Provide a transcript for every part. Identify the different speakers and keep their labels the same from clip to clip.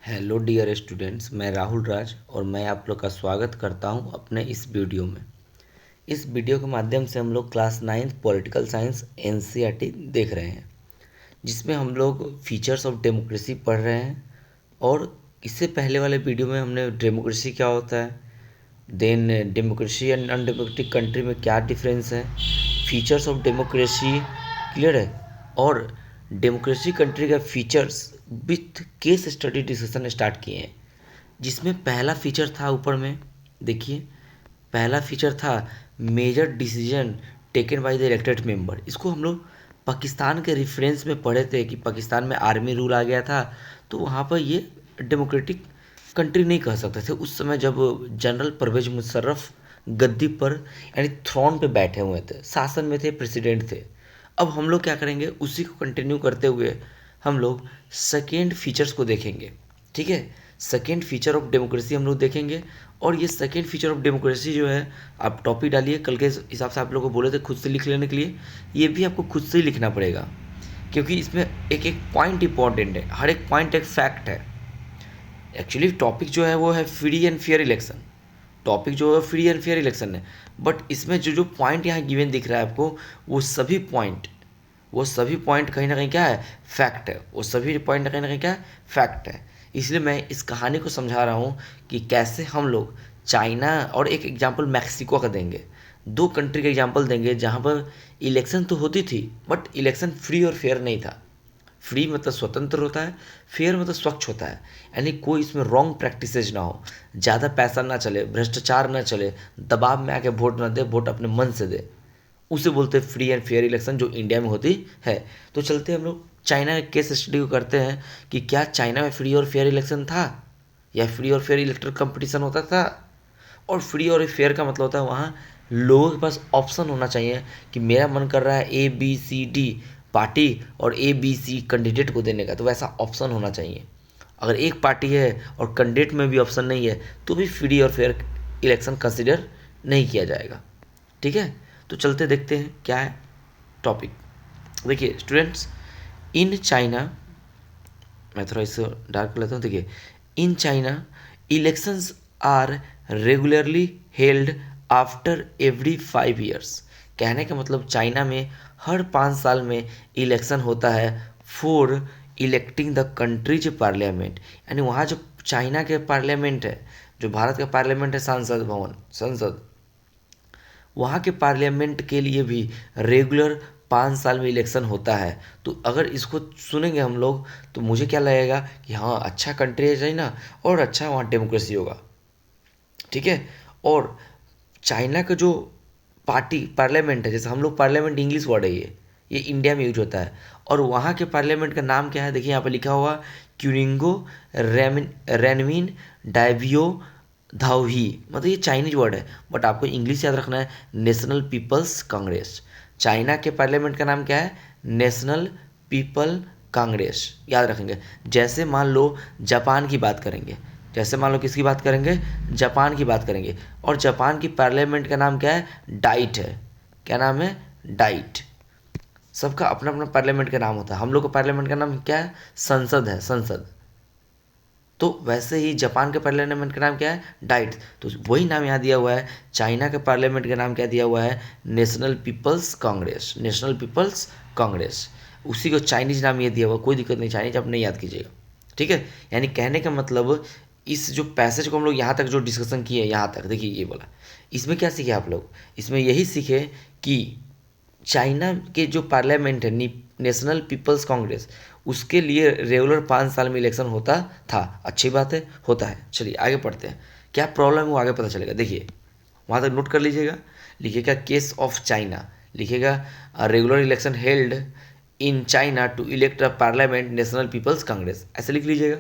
Speaker 1: Hello dear students, मैं राहुल राज और मैं आप लोग का स्वागत करता हूं अपने इस वीडियो में। इस वीडियो के माध्यम से हम लोग क्लास 9 पॉलिटिकल साइंस एनसीईआरटी देख रहे हैं, जिसमें हम लोग फीचर्स ऑफ डेमोक्रेसी पढ़ रहे हैं। और इससे पहले वाले वीडियो में हमने डेमोक्रेसी क्या होता है, then democracy and non democratic country में क्या डिफरेंस है, फीचर्स ऑफ डेमोक्रेसी क्लियर है, और डेमोक्रेसी कंट्री का features with case study discussion start किए हैं। जिसमें पहला फीचर था, ऊपर में देखिए, पहला फीचर था major decision taken by the elected member. इसको हम लोग पाकिस्तान के रेफरेंस में पढ़े थे कि पाकिस्तान में आर्मी रूल आ गया था, तो वहाँ पर ये डेमोक्रेटिक कंट्री नहीं कह सकते थे उस समय, जब जनरल परवेज मुशर्रफ गद्दी पर यानी थ्रोन पे बैठे हुए थे, शासन में थे, प्रेसिडेंट थे। अब हम लोग क्या करेंगे, उसी को कंटिन्यू करते हुए हम लोग सेकेंड फीचर्स को देखेंगे। ठीक है, सेकेंड फीचर ऑफ डेमोक्रेसी हम लोग देखेंगे। और ये सेकेंड फीचर ऑफ डेमोक्रेसी जो है, आप टॉपिक डालिए, कल के हिसाब से आप लोगों को बोले थे खुद से लिख लेने के लिए, ये भी आपको खुद से ही लिखना पड़ेगा, क्योंकि इसमें एक एक पॉइंट इंपॉर्टेंट है, हर एक पॉइंट एक फैक्ट है। एक्चुअली टॉपिक जो है वो है free and fair election, topic जो है फ्री एंड फेयर इलेक्शन है, बट इसमें जो जो पॉइंट यहाँ गिवन दिख रहा है आपको, वो सभी पॉइंट कहीं ना कहीं क्या है, फैक्ट है। वो सभी पॉइंट कहीं ना कहीं क्या है, फैक्ट है। इसलिए मैं इस कहानी को समझा रहा हूँ कि कैसे हम लोग चाइना और एक एग्जांपल मैक्सिको का देंगे, दो कंट्री का एग्जांपल देंगे जहाँ पर इलेक्शन तो होती थी बट इलेक्शन फ्री और फेयर नहीं था। फ्री मतलब स्वतंत्र होता है, फेयर मतलब स्वच्छ होता है, यानी कोई इसमें रॉन्ग प्रैक्टिसेज ना हो, ज़्यादा पैसा ना चले, भ्रष्टाचार ना चले, दबाव में आके वोट ना दे, वोट अपने मन से दे। उसे बोलते हैं फ्री एंड फेयर इलेक्शन, जो इंडिया में होती है। तो चलते हम लोग चाइना के केस स्टडी को करते हैं कि क्या चाइना में फ्री और फेयर इलेक्शन था, या फ्री और फेयर इलेक्ट्रल कंपटीशन होता था। और फ्री और फेयर का मतलब होता है वहाँ लोगों के पास ऑप्शन होना चाहिए कि मेरा मन कर रहा है ABCD पार्टी और ABC कैंडिडेट को देने का, तो वैसा ऑप्शन होना चाहिए। अगर एक पार्टी है और कैंडिडेट में भी ऑप्शन नहीं है, तो भी फ्री और फेयर इलेक्शन कंसिडर नहीं किया जाएगा। ठीक है, तो चलते देखते हैं क्या है टॉपिक। देखिए स्टूडेंट्स, इन चाइना, मैं थोड़ा इसको डार्क कर लेता हूँ। देखिए, in China elections are regularly held after every 5 years. कहने का मतलब चाइना में हर 5 साल में इलेक्शन होता है for electing the countries parliament. यानी वहाँ जो चाइना के पार्लियामेंट है, जो भारत का पार्लियामेंट है, संसद भवन, संसद, वहाँ के पार्लियामेंट के लिए भी रेगुलर 5 साल में इलेक्शन होता है। तो अगर इसको सुनेंगे हम लोग, तो मुझे क्या लगेगा कि हाँ, अच्छा कंट्री है चाइना और अच्छा वहाँ डेमोक्रेसी होगा। ठीक है, और चाइना का जो पार्टी पार्लियामेंट है, जैसे हम लोग पार्लियामेंट इंग्लिश वर्ड है, ये इंडिया में यूज होता है, और वहाँ के पार्लियामेंट का नाम क्या है, देखिए यहाँ पे लिखा हुआ क्यूरिंगो रेनमिन डाइवियो धाओही, मतलब ये चाइनीज वर्ड है, बट आपको इंग्लिश याद रखना है, नेशनल पीपल्स कांग्रेस। चाइना के पार्लियामेंट का नाम क्या है, नेशनल पीपल कांग्रेस, याद रखेंगे। जैसे मान लो जापान की बात करेंगे, जैसे मान लो किसकी बात करेंगे, जापान की बात करेंगे, और जापान की पार्लियामेंट का नाम क्या है, डाइट है। क्या नाम है, डाइट। सबका अपना अपना पार्लियामेंट का नाम होता है। हम लोग का पार्लियामेंट का नाम क्या है, संसद है, संसद। तो वैसे ही जापान के पार्लियामेंट का नाम क्या है, डाइट। तो वही नाम यहाँ दिया हुआ है, चाइना के पार्लियामेंट का नाम क्या दिया हुआ है, national people's congress, national people's congress. उसी को चाइनीज नाम ये दिया हुआ, कोई दिक्कत नहीं, चाइनीज आप नहीं याद कीजिएगा। ठीक है, यानी कहने का मतलब, इस जो पैसेज को हम लोग यहाँ तक जो डिस्कशन किए, यहाँ तक देखिए, ये बोला, इसमें क्या सीखे आप लोग, इसमें यही सीखे कि चाइना के जो पार्लियामेंट है, नेशनल पीपल्स कांग्रेस, उसके लिए रेगुलर 5 साल में इलेक्शन होता था। अच्छी बात है, होता है। चलिए आगे पढ़ते हैं, क्या प्रॉब्लम है वो आगे पता चलेगा। देखिए वहाँ तक नोट कर लीजिएगा, लिखिएगा केस ऑफ चाइना, लिखिएगा regular election held in China to elect a parliament national people's congress, ऐसे लिख लीजिएगा।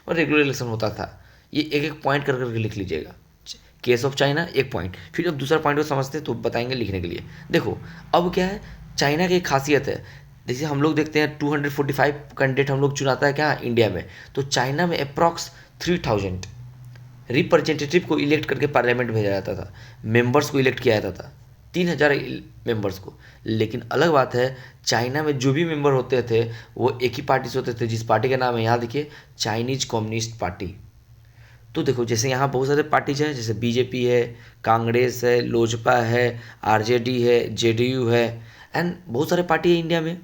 Speaker 1: और रेगुलर इलेक्शन होता था, ये एक एक पॉइंट कर करके लिख लीजिएगा। केस ऑफ चाइना एक पॉइंट, फिर जब दूसरा पॉइंट को समझते हैं तो बताएंगे लिखने के लिए। देखो अब क्या है, चाइना की एक खासियत है, जैसे हम लोग देखते हैं 245 कैंडिडेट हम लोग चुनाता है क्या इंडिया में, तो चाइना में अप्रॉक्स 3000 रिप्रेजेंटेटिव को इलेक्ट करके पार्लियामेंट भेजा जाता था, मेंबर्स को इलेक्ट किया जाता था। 3,000 मेंबर्स को। लेकिन अलग बात है, चाइना में जो भी मेंबर होते थे वो एक ही पार्टी से होते थे, जिस पार्टी का नाम है, यहाँ देखिए, चाइनीज कम्युनिस्ट पार्टी। तो देखो जैसे यहाँ बहुत सारे पार्टीज हैं, जैसे बीजेपी है, कांग्रेस है, लोजपा है, आरजेडी है, जेडीयू है, एंड बहुत सारे पार्टी है इंडिया में।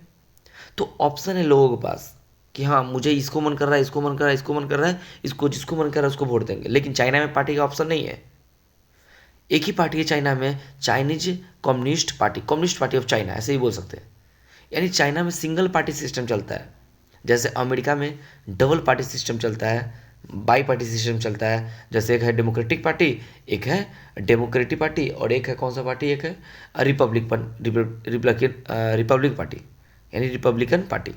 Speaker 1: तो ऑप्शन है लोगों के पास कि हाँ मुझे इसको मन कर रहा है, इसको मन कर रहा है, इसको मन कर रहा है, इसको जिसको मन कर रहा है उसको वोट देंगे। लेकिन चाइना में पार्टी का ऑप्शन नहीं है, एक ही पार्टी है चाइना में, Chinese communist party of China, ऐसे ही बोल सकते हैं। यानी चाइना में सिंगल पार्टी सिस्टम चलता है। जैसे अमेरिका में डबल पार्टी सिस्टम चलता है, बाई पार्टी सिस्टम चलता है। जैसे एक है डेमोक्रेटिक पार्टी, एक है डेमोक्रेटिक पार्टी, और एक है कौन सा पार्टी, एक है रिपब्लिक पार्टी, यानी रिपब्लिकन पार्टी।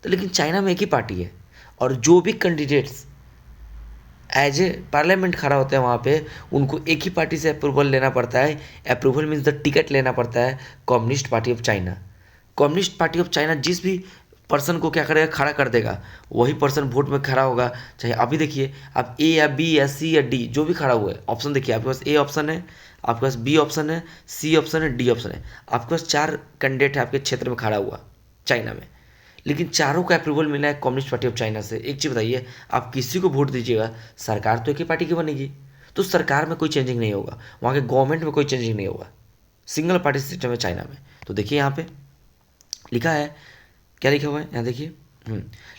Speaker 1: तो लेकिन चाइना में एक ही पार्टी है, और जो भी कैंडिडेट्स एज ए पार्लियामेंट खड़ा होते हैं वहाँ पे, उनको एक ही पार्टी से अप्रूवल लेना पड़ता है। अप्रूवल मीन्स द टिकट लेना पड़ता है communist party of China. Communist party of China जिस भी पर्सन को क्या करेगा, खड़ा कर देगा, वही पर्सन वोट में खड़ा होगा। चाहे अभी देखिए आप ए या बी या सी या डी जो भी खड़ा हुआ है, ऑप्शन देखिए, आपके पास ए ऑप्शन है, आपके पास बी ऑप्शन है, सी ऑप्शन है, डी ऑप्शन है। आपके पास 4 कैंडिडेट है आपके क्षेत्र में खड़ा हुआ चाइना में, लेकिन चारों का अप्रूवल मिला है कम्युनिस्ट पार्टी ऑफ चाइना से। एक चीज़ बताइए, आप किसी को वोट दीजिएगा, सरकार तो एक ही पार्टी की बनेगी, तो सरकार में कोई चेंजिंग नहीं होगा, वहाँ के गवर्नमेंट में कोई चेंजिंग नहीं होगा। सिंगल पार्टी सिस्टम है चाइना में। तो देखिए यहाँ पे लिखा है, क्या लिखा हुआ है यहाँ देखिए,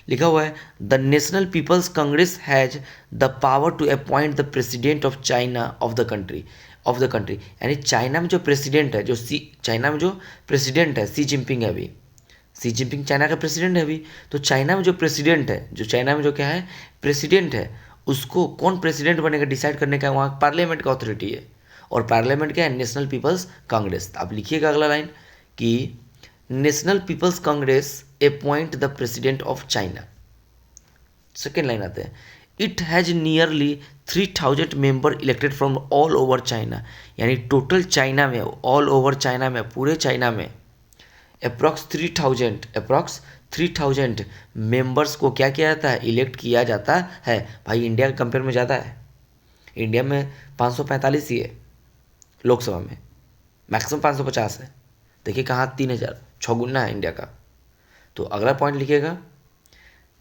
Speaker 1: लिखा हुआ है the national people's congress has the power to appoint the president of China of the country. यानी चाइना में जो प्रेसिडेंट है, चाइना में जो प्रेसिडेंट है सी जिनपिंग है अभी, सी जिनपिंग चाइना का प्रेसिडेंट है अभी। तो चाइना में जो प्रेसिडेंट है, जो चाइना में जो क्या है, प्रेसिडेंट है, उसको कौन प्रेसिडेंट बनेगा डिसाइड करने का वहाँ पार्लियामेंट का अथॉरिटी है। और पार्लियामेंट क्या है, नेशनल पीपल्स कांग्रेस। आप लिखिएगा अगला लाइन कि national people's congress appoint the president of China. Second line आते हैं, it has nearly 3,000 member elected from all over China. यानी टोटल चाइना में, ऑल ओवर चाइना में, पूरे चाइना में अप्रॉक्स 3,000 मेंबर्स को क्या किया जाता है, इलेक्ट किया जाता है। भाई इंडिया के कंपेयर में ज़्यादा है, इंडिया में 545 ही है, लोकसभा में मैक्सिमम 550 है। देखिए कहाँ 3,000, 6 गुना है इंडिया का। तो अगला पॉइंट लिखिएगा,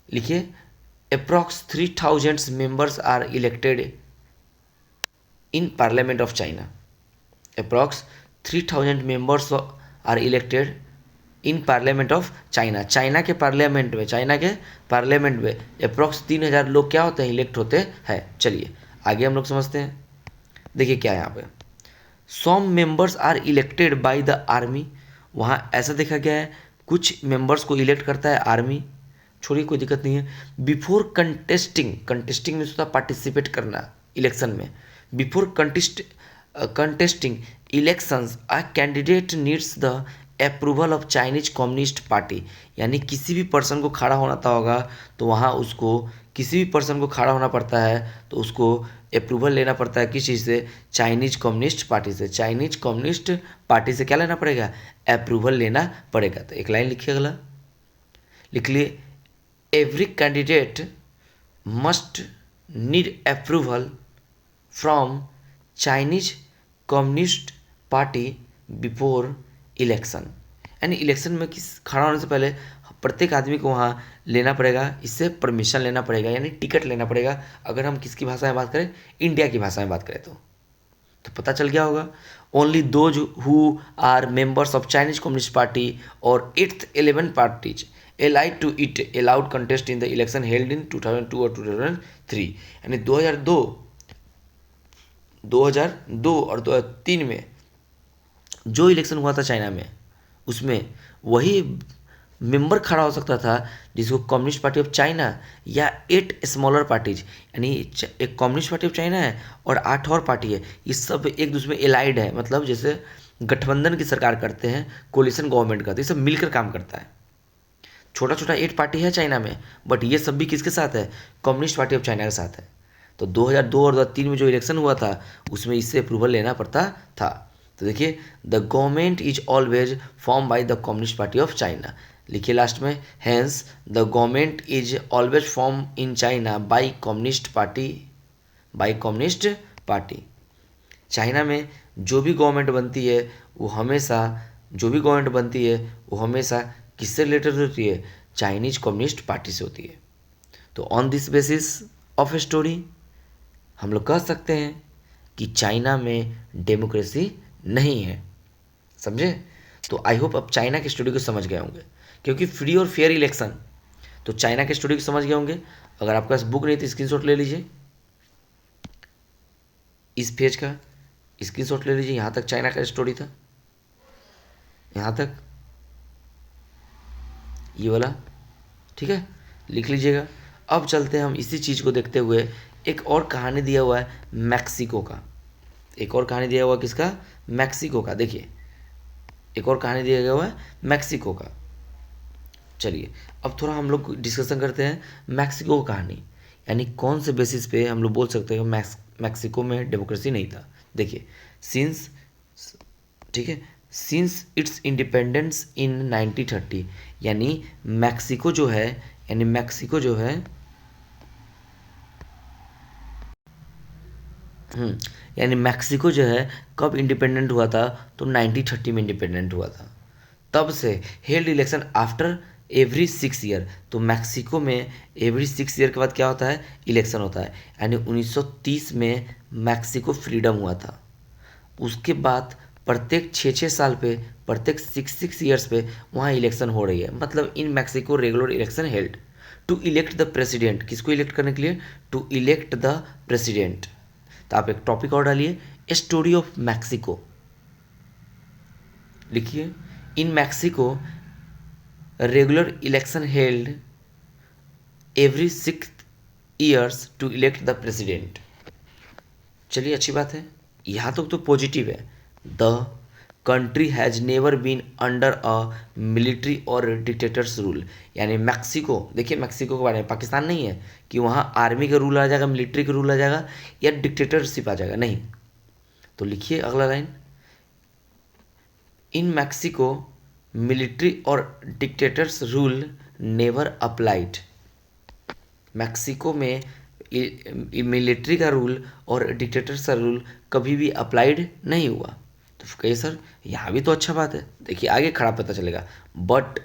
Speaker 1: लिखिए approx 3,000 members are elected in parliament of China. Approx 3,000 members are elected in parliament of China. China के पार्लियामेंट में अप्रॉक्स 3,000 लोग क्या होते हैं, इलेक्ट होते हैं। चलिए आगे हम लोग समझते हैं। देखिए क्या है यहाँ पे, some members are elected by the army. वहाँ ऐसा देखा गया है कुछ मेंबर्स को इलेक्ट करता है आर्मी, छोड़िए कोई दिक्कत नहीं है। बिफोर कंटेस्टिंग में होता पार्टिसिपेट करना इलेक्शन में। Before contesting elections a candidate needs the approval of Chinese communist party. यानी किसी भी पर्सन को खड़ा होना होगा, तो वहाँ उसको किसी भी पर्सन को खड़ा होना पड़ता है, तो उसको अप्रूवल लेना पड़ता है किस चीज़ से, चाइनीज कम्युनिस्ट पार्टी से। चाइनीज कम्युनिस्ट पार्टी से क्या लेना पड़ेगा, अप्रूवल लेना पड़ेगा। तो एक लाइन लिखिए, अगला लिख लिए, every candidate must need approval from Chinese communist party before election. यानी इलेक्शन में खड़ा होने से पहले प्रत्येक आदमी को वहाँ लेना पड़ेगा, इससे परमिशन लेना पड़ेगा, यानी टिकट लेना पड़ेगा। अगर हम किसकी भाषा में बात करें, इंडिया की भाषा में बात करें तो पता चल गया होगा। Only those who are members of Chinese communist party और 8th 11 parties allied to it allowed contest in the election held in 2002 और 2003। यानी 2002 और 2003 में जो इलेक्शन हुआ था चाइना में, उसमें वही मेंबर खड़ा हो सकता था जिसको कम्युनिस्ट पार्टी ऑफ चाइना या 8 स्मॉलर पार्टीज, यानी एक कम्युनिस्ट पार्टी ऑफ चाइना है और 8 और पार्टी है, ये सब एक दूसरे में एलाइड है। मतलब जैसे गठबंधन की सरकार करते हैं, कोलिशन गवर्नमेंट का, तो ये सब मिलकर काम करता है। छोटा छोटा 8 पार्टी है चाइना में, बट ये सब भी किसके साथ है, कम्युनिस्ट पार्टी ऑफ चाइना के साथ है। तो 2002 और 2003 में जो इलेक्शन हुआ था, उसमें इससे अप्रूवल लेना पड़ता था। तो देखिए, the government is always form by the communist party of China. लिखिए लास्ट में, hence the government is always form in China by communist party. China में जो भी गवर्नमेंट बनती है वो हमेशा जो भी गवर्नमेंट बनती है वो हमेशा किससे रिलेटेड होती है? चाइनीज कम्युनिस्ट पार्टी से होती है। तो on this basis of a story हम लोग कह सकते हैं कि चाइना में डेमोक्रेसी नहीं है। समझे? तो आई होप अब चाइना की स्टोरी को समझ गए होंगे, क्योंकि फ्री और फेयर इलेक्शन, तो चाइना की स्टोरी को समझ गए होंगे। अगर आपके पास बुक नहीं तो स्क्रीनशॉट ले लीजिए, इस पेज का स्क्रीनशॉट ले लीजिए। यहाँ तक चाइना का स्टोरी था, यहाँ तक ये वाला, ठीक है, लिख लीजिएगा। अब चलते हैं हम इसी चीज़ को देखते हुए, एक और कहानी दिया हुआ है मैक्सिको का। एक और कहानी दिया हुआ किसका? मैक्सिको का। देखिए एक और कहानी दिया गया हुआ है मैक्सिको का। चलिए अब थोड़ा हम लोग डिस्कशन करते हैं मैक्सिको की कहानी, यानी कौन से बेसिस पे हम लोग बोल सकते हैं मैक्सिको में डेमोक्रेसी नहीं था। देखिए सिंस, ठीक है, सिंस इट्स इंडिपेंडेंस इन 1930, यानी मैक्सिको जो है, यानी मैक्सिको जो है यानी मैक्सिको जो है कब इंडिपेंडेंट हुआ था? तो 1930 में इंडिपेंडेंट हुआ था। तब से held election after every 6 year, तो मैक्सिको में एवरी 6 ईयर के बाद क्या होता है? इलेक्शन होता है। यानी 1930 में मैक्सिको फ्रीडम हुआ था। उसके बाद प्रत्येक 6 6 साल पे, प्रत्येक 6 6 ईयर्स पे वहाँ इलेक्शन हो रही है। मतलब in Mexico regular election held to elect the president. किसको इलेक्ट करने के लिए? To elect the president. तो आप एक टॉपिक और डालिए, स्टोरी ऑफ मैक्सिको लिखिए। In Mexico regular election held every 6 years to elect the president. चलिए अच्छी बात है, यहाँ तक तो पॉजिटिव है। The country has never been under a military or dictators rule, यानी मैक्सिको, देखिए मैक्सिको के बारे में, पाकिस्तान नहीं है कि वहाँ आर्मी का रूल आ जाएगा, मिलिट्री का रूल आ जाएगा या डिक्टेटरशिप आ जाएगा, नहीं। तो लिखिए अगला line, in Mexico military or dictators rule never applied. Mexico में मिलिट्री का रूल और डिक्टेटर्स का रूल कभी भी अप्लाइड नहीं हुआ। तो कहिए सर यहाँ भी तो अच्छा बात है। देखिए आगे खड़ा पता चलेगा, बट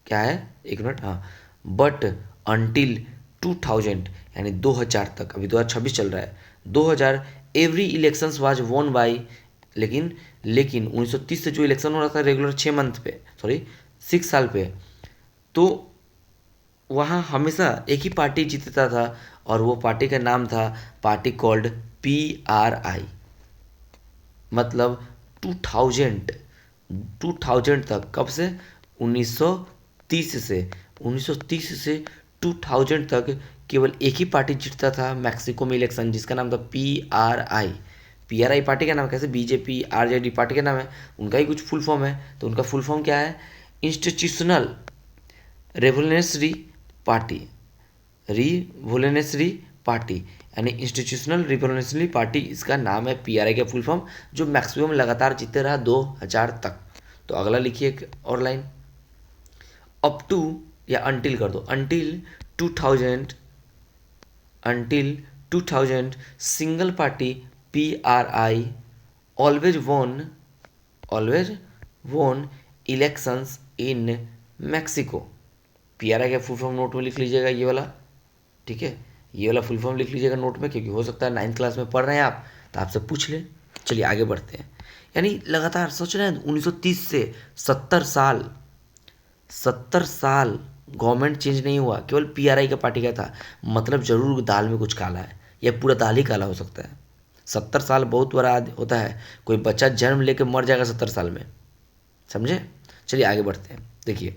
Speaker 1: क्या है, एक मिनट, हाँ, बट अनटिल 2000, यानी 2000 तक, अभी 2026 चल रहा है, 2000 एवरी इलेक्शंस वाज वोन बाई, लेकिन 1930 से जो इलेक्शन हो रहा था रेगुलर 6 मंथ पे, सॉरी 6 साल पे, तो वहाँ हमेशा एक ही पार्टी जीतता था, और वो पार्टी का नाम था पार्टी कॉल्ड PRI। मतलब 2000 तक, कब से? 1930 से 1930 से 2000 तक केवल एक ही पार्टी जीतता था मैक्सिको में इलेक्शन, जिसका नाम था PRI। PRI पार्टी का नाम, कैसे BJP RJD पार्टी का नाम है, उनका ही कुछ फुल फॉर्म है। तो उनका फुल फॉर्म क्या है? Institutional revolutionary party, revolutionary party, यानी इंस्टीट्यूशनल रिवोल्यूशनरी पार्टी इसका नाम है। PRI का फुल फॉर्म, जो मैक्सिमम लगातार जीते रहा 2000 तक। तो अगला लिखिए एक और लाइन, अप टू, या अंटिल कर दो, until 2000, until 2000 single party PRI always वोन, ऑलवेज वोन इलेक्शंस इन मैक्सिको। PRI का फुल फॉर्म नोट में लिख लीजिएगा ये वाला, ठीक है, ये वाला फुल फॉर्म लिख लीजिएगा नोट में, क्योंकि हो सकता है 9th क्लास में पढ़ रहे हैं आप तो आपसे पूछ ले। चलिए आगे बढ़ते हैं। यानी लगातार सोच रहे हैं 1930 से 70 साल, 70 साल गवर्नमेंट चेंज नहीं हुआ, केवल PRI का पार्टी का था। मतलब जरूर दाल में कुछ काला है, या पूरा दाल ही काला हो सकता है। 70 साल बहुत बड़ा होता है, कोई बच्चा जन्म लेके मर जाएगा 70 साल में, समझे? चलिए आगे बढ़ते हैं। देखिए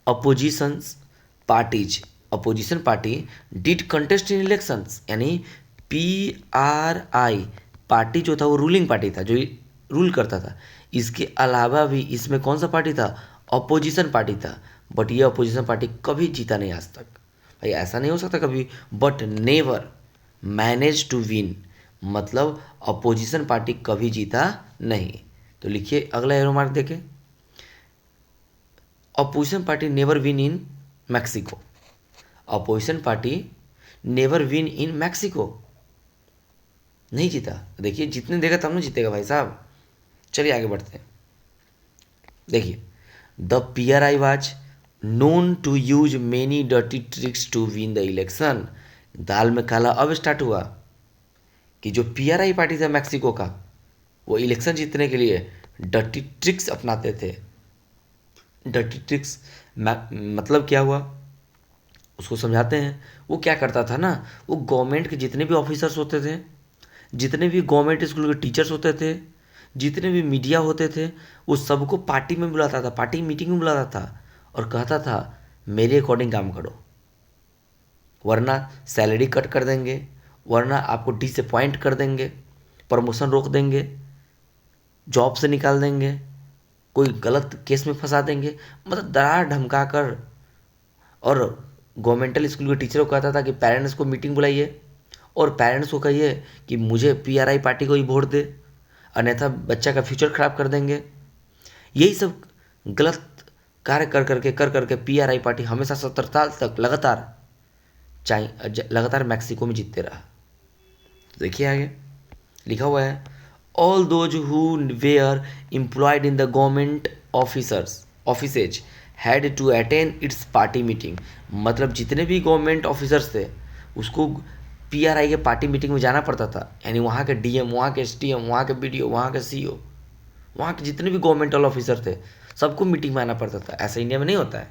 Speaker 1: oppositions parties, opposition party did contest in elections, यानी PRI पार्टी जो था वो रूलिंग पार्टी था, जो रूल करता था। इसके अलावा भी इसमें कौन सा पार्टी था? अपोजिशन पार्टी था। बट ये अपोजिशन पार्टी कभी जीता नहीं आज तक। भाई ऐसा नहीं हो सकता कभी, but never manage to win, मतलब अपोजिशन पार्टी कभी जीता नहीं। तो लिखिए अगला एरो मार्क देखें, opposition party never win in Mexico, opposition party never win in Mexico, नहीं जीता। देखिए जितने देगा तब ना जीतेगा भाई साहब। चलिए आगे बढ़ते हैं। देखिए, the PRI was known to use many dirty tricks to win the election. दाल में काला अब स्टार्ट हुआ कि जो PRI पार्टी था मैक्सिको का, वो इलेक्शन जीतने के लिए डर्टी ट्रिक्स अपनाते थे। डर्टी ट्रिक्स मतलब क्या हुआ, उसको समझाते हैं। वो क्या करता था ना, वो गवर्नमेंट के जितने भी ऑफिसर्स होते थे, जितने भी गवर्नमेंट स्कूल के टीचर्स होते थे, जितने भी मीडिया होते थे, वो सबको पार्टी में बुलाता था, पार्टी मीटिंग में बुलाता था और कहता था मेरे अकॉर्डिंग काम करो, वरना सैलरी कट कर देंगे, वरना आपको डिसअपॉइंट कर देंगे, प्रमोशन रोक देंगे, जॉब से निकाल देंगे, कोई गलत केस में फंसा देंगे। मतलब डरा धमका कर। और गवर्नमेंटल स्कूल के टीचर को कहता था कि पेरेंट्स को मीटिंग बुलाइए और पेरेंट्स को कहिए कि मुझे PRI पार्टी को ही वोट दे, अन्यथा बच्चा का फ्यूचर खराब कर देंगे। यही सब गलत कार्य कर करके PRI पार्टी हमेशा 70 साल तक लगातार मैक्सिको में जीतते रहा। तो देखिए आगे लिखा हुआ है, all those who were employed in the government offices had to attend its party meeting. मतलब जितने भी गवर्नमेंट ऑफिसर्स थे उसको PRI के पार्टी मीटिंग में जाना पड़ता था। यानी वहाँ के DM, वहाँ के STM, वहाँ के BDO, वहाँ के CO, वहाँ के जितने भी गवर्नमेंटल ऑफिसर थे सबको मीटिंग में आना पड़ता था। ऐसा इंडिया में नहीं होता है।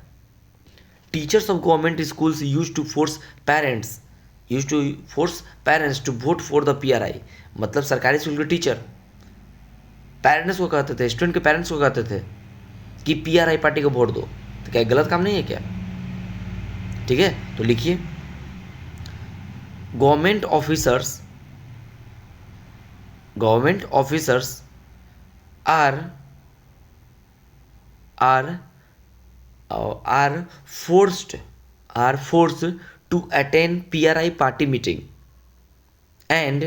Speaker 1: Teachers of government schools use to force parents to vote for the PRI। मतलब सरकारी स्कूल के टीचर पेरेंट्स को कहते थे, स्टूडेंट के पेरेंट्स को कहते थे कि PRI पार्टी को वोट दो। तो क्या गलत काम नहीं है क्या? ठीक है, तो लिखिए, government officers are are are forced to attend PRI party meeting, and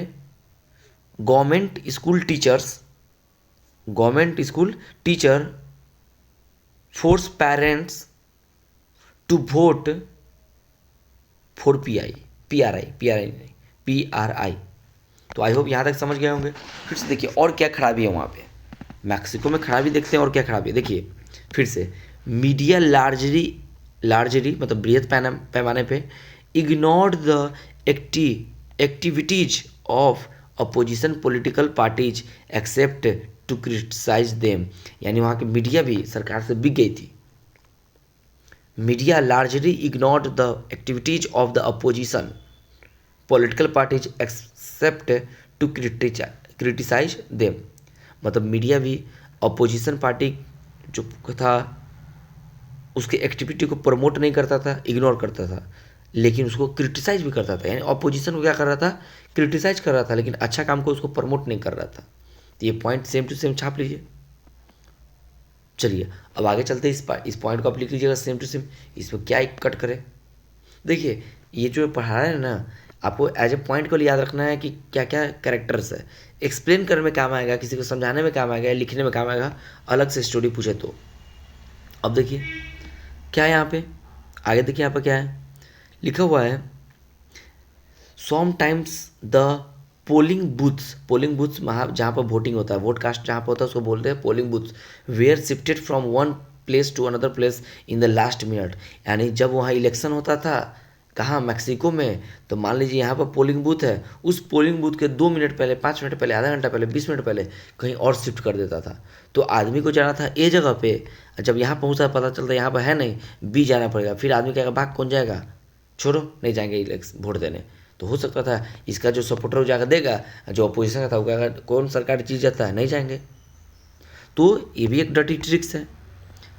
Speaker 1: government school teacher force parents to vote for PRI नहीं, PRI। तो आई होप यहाँ तक समझ गए होंगे। फिर से देखिए और क्या खराबी है वहाँ पे, मैक्सिको में खराबी देखते हैं और क्या खराबी है। देखिए फिर से, मीडिया लार्जरी मतलब बृहद पैमाने पे ignored the activities of opposition political parties except to criticise them. यानी वहाँ की मीडिया भी सरकार से बिक गई थी। Media largely ignored the activities of the opposition political parties except to criticise them. मतलब मीडिया भी अपोजिशन पार्टी जो था उसके एक्टिविटी को प्रमोट नहीं करता था, इग्नोर करता था, लेकिन उसको क्रिटिसाइज भी करता था। यानी अपोजिशन को क्या कर रहा था, क्रिटिसाइज कर रहा था, लेकिन अच्छा काम को उसको प्रमोट नहीं कर रहा था। तो ये पॉइंट सेम टू सेम छाप लीजिए। चलिए अब आगे चलते हैं, इस पॉइंट को आप लिख लीजिएगा सेम टू सेम। इसमें क्या एक कट करें, देखिए ये जो पढ़ा रहे हैं ना, आपको एज ए पॉइंट को याद रखना है कि क्या क्या कैरेक्टर्स है। एक्सप्लेन करने में काम आएगा, किसी को समझाने में काम आएगा, लिखने में काम आएगा, अलग से स्टोरी पूछे तो। अब देखिए क्या है यहाँ पे, आगे देखिए यहाँ पे क्या है लिखा हुआ है, समटाइम्स द पोलिंग बूथ्स जहाँ पर वोटिंग होता है, वोट कास्ट जहाँ पर होता है उसको बोलते हैं polling booths, were shifted from one place to another place in the last minute. यानी जब वहाँ इलेक्शन होता था कहाँ, मैक्सिको में, तो मान लीजिए यहाँ पर पोलिंग बूथ है, उस पोलिंग बूथ के 2 मिनट पहले, 5 मिनट पहले, आधा घंटा पहले, 20 मिनट पहले कहीं और शिफ्ट कर देता था। तो आदमी को जाना था ए जगह पे, जब यहाँ पहुँचा पता चलता यहाँ पर है नहीं, बी जाना पड़ेगा। फिर आदमी कहेगा भाग, कौन जाएगा, छोड़ो नहीं जाएंगे इलेक्शन वोट देने। तो हो सकता था इसका जो सपोर्टर जाकर देगा, जो अपोजिशन का था वो कहेगा कौन सरकारी चीज़ जाता है, नहीं जाएंगे। तो ये भी एक डर्टी ट्रिक्स है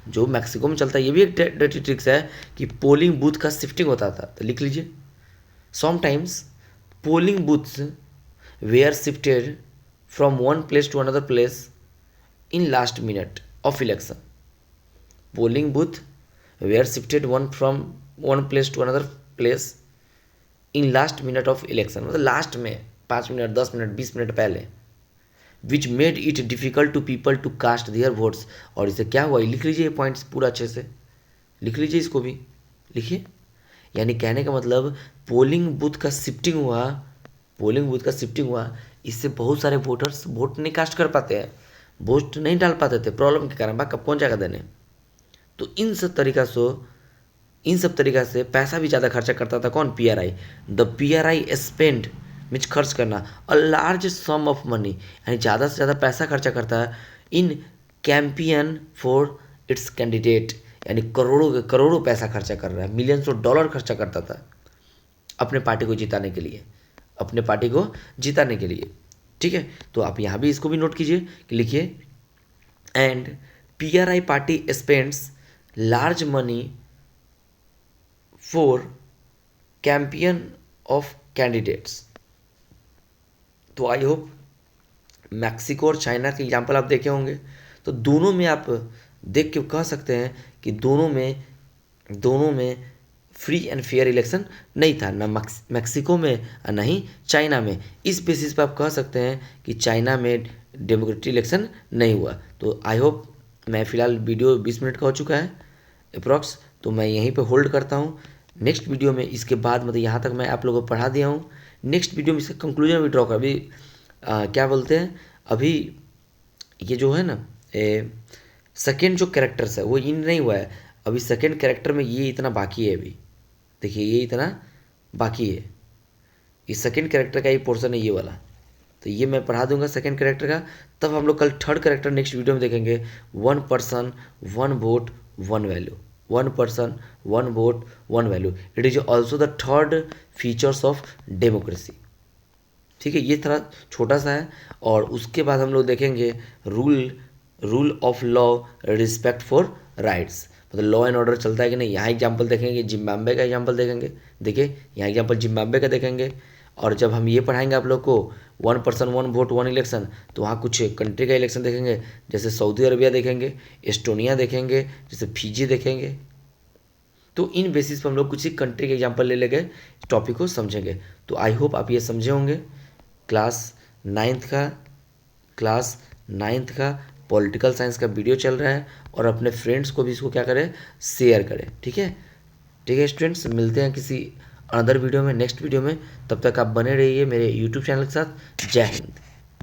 Speaker 1: जो मैक्सिको में चलता है। ये भी एक डर्टी ट्रिक्स है कि पोलिंग बूथ का शिफ्टिंग होता था। तो लिख लीजिए, sometimes polling booths were shifted from one place to another place in last minute of election. Polling booth were shifted from one place to another place in last minute of election, मतलब last में 5 minute, 10 minute, 20 minute पहले, which made it difficult to people to cast their votes. और इसे क्या हुआ, लिख लीजिए points पूरा अच्छे से लिख लीजिए, इसको भी लिखिए। यानी कहने का मतलब पोलिंग बूथ का शिफ्टिंग हुआ पोलिंग बूथ का शिफ्टिंग हुआ, इससे बहुत सारे वोटर्स वोट नहीं कास्ट कर पाते हैं, वोट नहीं डाल पाते थे प्रॉब्लम के कारण। कब कौन जाएगा देने? तो इन सब तरीका से पैसा भी ज़्यादा खर्चा करता था कौन? PRI। The PRI spend means खर्च करना a large some of money, यानी ज़्यादा से ज़्यादा पैसा खर्चा करता है इन कैंपियन फॉर इट्स कैंडिडेट, यानी करोड़ों के करोड़ों पैसा खर्चा कर रहा है, मिलियंस ऑफ डॉलर खर्चा करता था अपने पार्टी को जिताने के लिए, अपने पार्टी को जिताने के लिए। ठीक है, तो आप यहाँ भी इसको भी नोट कीजिए कि लिखिए, and PRI party spends large money for campaign of candidates. तो आई होप मैक्सिको और चाइना के एग्जाम्पल आप देखे होंगे, तो दोनों में आप देख के कह सकते हैं कि दोनों में फ्री एंड फेयर इलेक्शन नहीं था, ना मैक्सिको में और ना ही चाइना में। इस बेसिस पर आप कह सकते हैं कि चाइना में डेमोक्रेटिक इलेक्शन नहीं हुआ। तो आई होप, मैं फ़िलहाल वीडियो 20 मिनट का हो चुका है अप्रॉक्स, तो मैं यहीं पे होल्ड करता हूँ। नेक्स्ट वीडियो में इसके बाद मतलब यहाँ तक मैं आप लोगों को पढ़ा दिया हूँ, नेक्स्ट वीडियो में इसका कंक्लूजन भी ड्रॉ कर, अभी क्या बोलते हैं, अभी ये जो है ना सेकेंड जो कैरेक्टर्स है वो इन नहीं हुआ है, अभी सेकेंड कैरेक्टर में ये इतना बाकी है, अभी देखिए ये इतना बाकी है, ये सेकेंड कैरेक्टर का ये पोर्शन है ये वाला, तो ये मैं पढ़ा दूंगा सेकेंड कैरेक्टर का। तब हम लोग कल थर्ड कैरेक्टर नेक्स्ट वीडियो में देखेंगे, 1 person 1 vote 1 value, 1 person 1 vote 1 value, it is also the third features of democracy. ठीक है, ये थोड़ा छोटा सा है, और उसके बाद हम लोग देखेंगे rule of law, respect for rights, मतलब लॉ एंड ऑर्डर चलता है कि नहीं। यहाँ एग्जाम्पल देखेंगे, जिम्बाब्वे का एग्जाम्पल देखेंगे, देखिए यहाँ एग्जाम्पल जिम्बाब्वे का देखेंगे। और जब हम ये पढ़ाएंगे आप लोग को 1 पर्सन 1 वोट 1 इलेक्शन, तो वहाँ कुछ कंट्री का इलेक्शन देखेंगे, जैसे सऊदी अरबिया देखेंगे, एस्टोनिया देखेंगे, जैसे फिजी देखेंगे। तो इन बेसिस पर हम लोग कुछ ही कंट्री के एग्जाम्पल ले लेंगे, टॉपिक को समझेंगे। तो आई होप आप ये समझे होंगे। क्लास नाइन्थ का पॉलिटिकल साइंस का वीडियो चल रहा है, और अपने फ्रेंड्स को भी इसको क्या करें, शेयर करें। ठीक है स्टूडेंट्स, मिलते हैं किसी अनदर वीडियो में, नेक्स्ट वीडियो में। तब तक आप बने रहिए मेरे यूट्यूब चैनल के साथ। जय हिंद।